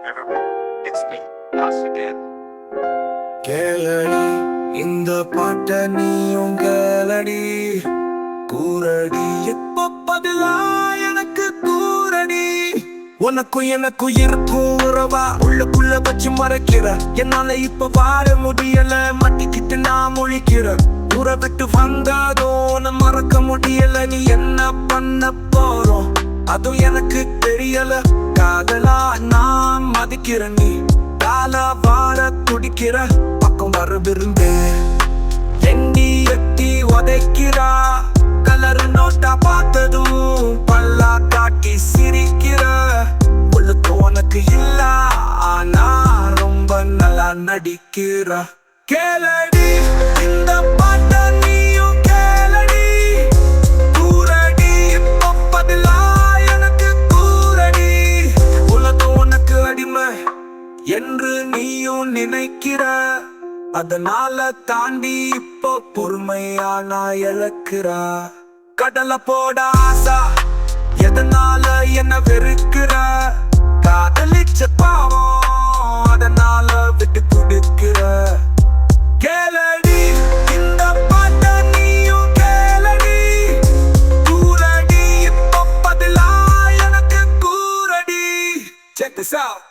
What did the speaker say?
It's me, us again. கேளடி இந்த பாட்ட நீயும் கேளடி கூறடி எப்போ பதிலா எனக்கு கூறடி உனக்கும் எனக்கும் இருக்கும் உறவா உள்ளுக்குள்ள வச்சு மறைக்கிற என்னால இப்ப வாழ முடியல மாட்டிக்கிட்டு நான் முழிக்கிற ஊரை விட்டு வந்ததோ நான் மறக்க முடியல நீ என்ன பண்ண போறோம் அதுவும் எனக்கு தெரியல காதலா நான் மதிக்கிற நீ கால வாழ துடிக்கிற பக்கம் வர விரும்பு எண்ணி எட்டி உதைக்கிறா கலர் நோட்டா பார்த்ததும் பல்லா காட்டி சிரிக்கிற உள்ளுக்கு உனக்கு இல்ல ஆனா ரொம்ப நல்லா நடிக்கிற கேளடி இந்த பாட்ட நீயும் கேளடி கூறடி இப்போ பதிலா எனக்கு கூறடி உலகம் உனக்கு அடிமை என்று நீயும் நினைக்கிற அதனால தாண்டி இப்போ பொறுமையா நான் இழக்கிறா கடலை போட ஆசா எதனால என்ன வெறுக்கிற காதலிச்ச பாவம் அதனால விட்டு கொடுக்கிற கேளடி இந்த பாட்ட நீயும் கேளடி கூறடி இப்போ பதிலா எனக்கு கூறடி. Check this out.